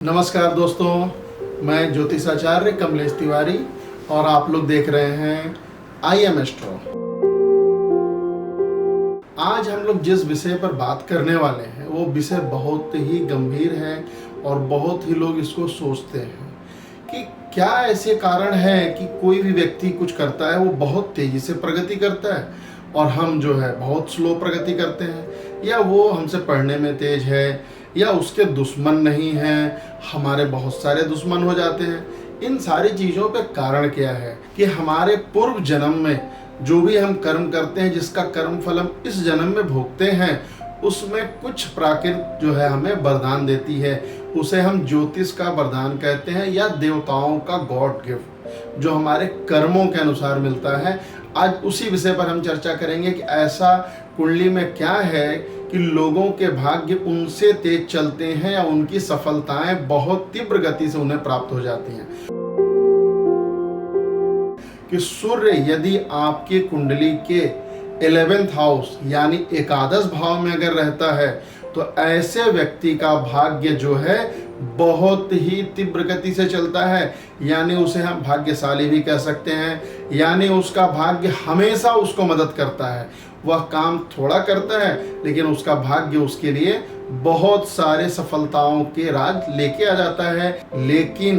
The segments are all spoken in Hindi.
नमस्कार दोस्तों, मैं ज्योतिषाचार्य कमलेश तिवारी और आप लोग देख रहे हैं IM एस्ट्रो। आज हम लोग जिस विषय पर बात करने वाले हैं वो विषय बहुत ही गंभीर है और बहुत ही लोग इसको सोचते हैं कि क्या ऐसे कारण है कि कोई भी व्यक्ति कुछ करता है वो बहुत तेजी से प्रगति करता है और हम जो है बहुत स्लो प्रगति करते हैं, या वो हमसे पढ़ने में तेज है, या उसके दुश्मन नहीं हैं, हमारे बहुत सारे दुश्मन हो जाते हैं। इन सारी चीज़ों पे कारण क्या है कि हमारे पूर्व जन्म में जो भी हम कर्म करते हैं, जिसका कर्म फल हम इस जन्म में भोगते हैं, उसमें कुछ प्राकृत जो है हमें वरदान देती है। उसे हम ज्योतिष का वरदान कहते हैं या देवताओं का गॉड गिफ्ट, जो हमारे कर्मों के अनुसार मिलता है। आज उसी विषय पर हम चर्चा करेंगे कि ऐसा कुंडली में क्या है कि लोगों के भाग्य उनसे तेज चलते हैं या उनकी सफलताएं बहुत तीव्र गति से उन्हें प्राप्त हो जाती हैं। कि सूर्य यदि आपकी कुंडली के 11th हाउस यानी एकादश भाव में अगर रहता है तो ऐसे व्यक्ति का भाग्य जो है बहुत ही तीव्र गति से चलता है, यानी उसे हम भाग्यशाली भी कह सकते हैं। यानी उसका भाग्य हमेशा उसको मदद करता है। वह काम थोड़ा करता है लेकिन उसका भाग्य उसके लिए बहुत सारे सफलताओं के राज लेके आ जाता है। लेकिन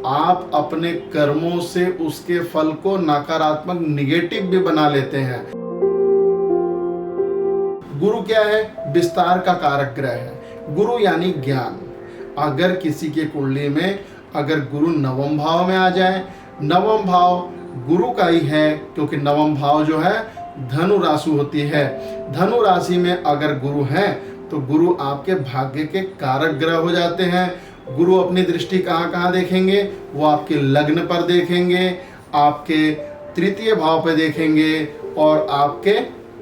आप अपने कर्मों से उसके फल को नकारात्मक निगेटिव भी बना लेते हैं। गुरु क्या है? विस्तार का कारक ग्रह है। गुरु यानी ज्ञान। अगर किसी के कुंडली में अगर गुरु नवम भाव में आ जाए, नवम भाव गुरु का ही है क्योंकि नवम भाव जो है धनु राशि होती है। धनु राशि में अगर गुरु हैं तो गुरु आपके भाग्य के कारक ग्रह हो जाते हैं। गुरु अपनी दृष्टि कहाँ कहाँ देखेंगे? वो आपके लग्न पर देखेंगे, आपके तृतीय भाव पर देखेंगे और आपके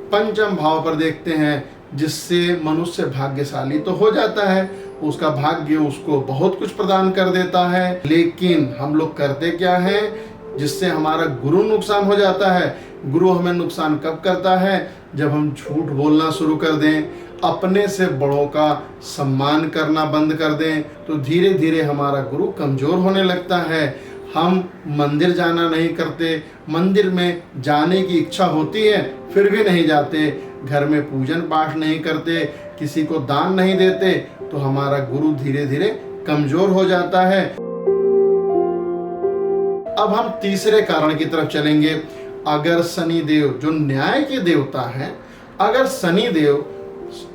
पंचम भाव पर देखते हैं, जिससे मनुष्य भाग्यशाली तो हो जाता है, उसका भाग्य उसको बहुत कुछ प्रदान कर देता है। लेकिन हम लोग करते क्या है जिससे हमारा गुरु नुकसान हो जाता है? गुरु हमें नुकसान कब करता है? जब हम झूठ बोलना शुरू कर दें, अपने से बड़ों का सम्मान करना बंद कर दें, तो धीरे धीरे हमारा गुरु कमजोर होने लगता है। हम मंदिर जाना नहीं करते, मंदिर में जाने की इच्छा होती है फिर भी नहीं जाते, घर में पूजन पाठ नहीं करते, किसी को दान नहीं देते, तो हमारा गुरु धीरे धीरे कमजोर हो जाता है। अब हम तीसरे कारण की तरफ चलेंगे। अगर शनि देव जो न्याय के देवता हैं, अगर शनि देव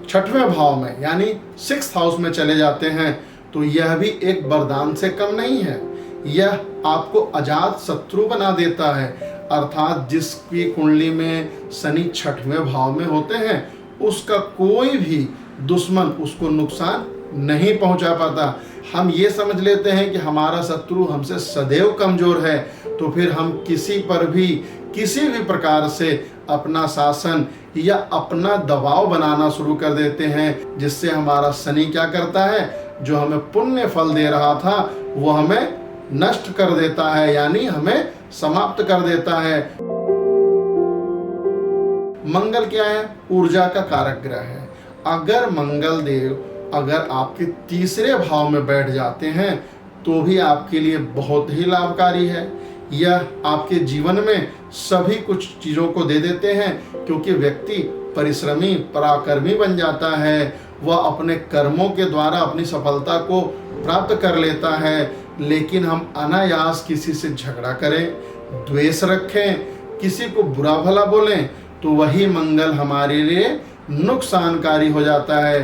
6वें भाव में यानी 6th हाउस में चले जाते हैं तो यह भी एक वरदान से कम नहीं है। यह आपको अजात शत्रु बना देता है। अर्थात जिसकी कुंडली में शनि 6वें भाव में होते हैं उसका कोई भी दुश्मन उसको नुकसान नहीं पहुंचा पाता। हम ये समझ लेते हैं कि हमारा शत्रु हमसे सदैव कमजोर है, तो फिर हम किसी पर भी किसी भी प्रकार से अपना शासन या अपना दबाव बनाना शुरू कर देते हैं, जिससे हमारा शनि क्या करता है? जो हमें पुण्य फल दे रहा था वो हमें नष्ट कर देता है, यानी हमें समाप्त कर देता है। मंगल क्या है? ऊर्जा का कारक ग्रह है। अगर मंगल देव अगर आपके तीसरे भाव में बैठ जाते हैं तो भी आपके लिए बहुत ही लाभकारी है। यह आपके जीवन में सभी कुछ चीज़ों को दे देते हैं, क्योंकि व्यक्ति परिश्रमी पराक्रमी बन जाता है। वह अपने कर्मों के द्वारा अपनी सफलता को प्राप्त कर लेता है। लेकिन हम अनायास किसी से झगड़ा करें, द्वेष रखें, किसी को बुरा भला बोलें, तो वही मंगल हमारे लिए नुकसानकारी हो जाता है।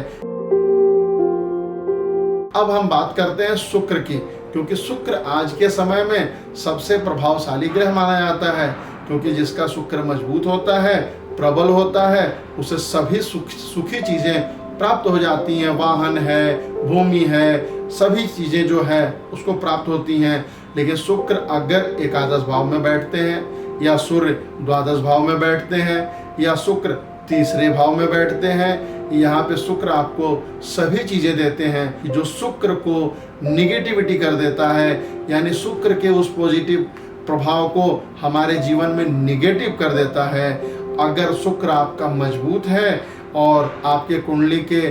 अब हम बात करते हैं शुक्र की, क्योंकि शुक्र आज के समय में सबसे प्रभावशाली ग्रह माना जाता है। क्योंकि जिसका शुक्र मजबूत होता है, प्रबल होता है, उसे सभी सुखी चीजें प्राप्त हो जाती हैं। वाहन है, भूमि है, सभी चीजें जो है उसको प्राप्त होती हैं। लेकिन शुक्र अगर एकादश भाव में बैठते हैं, या सूर्य द्वादश भाव में बैठते हैं, या शुक्र तीसरे भाव में बैठते हैं, यहाँ पे शुक्र आपको सभी चीजें देते हैं जो शुक्र को निगेटिविटी कर देता है, यानी शुक्र के उस पॉजिटिव प्रभाव को हमारे जीवन में निगेटिव कर देता है। अगर शुक्र आपका मजबूत है और आपके कुंडली के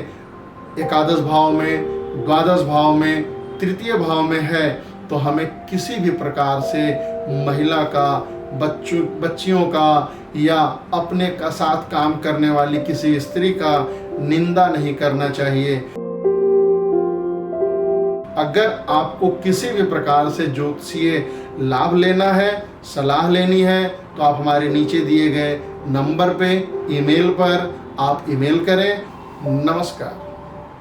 एकादश भाव में, द्वादश भाव में, तृतीय भाव में है तो हमें किसी भी प्रकार से महिला का, बच्चियों का या अपने का साथ काम करने वाली किसी स्त्री का निंदा नहीं करना चाहिए। अगर आपको किसी भी प्रकार से ज्योतिषीय लाभ लेना है, सलाह लेनी है, तो आप हमारे नीचे दिए गए नंबर पे, ईमेल पर आप ईमेल करें। नमस्कार।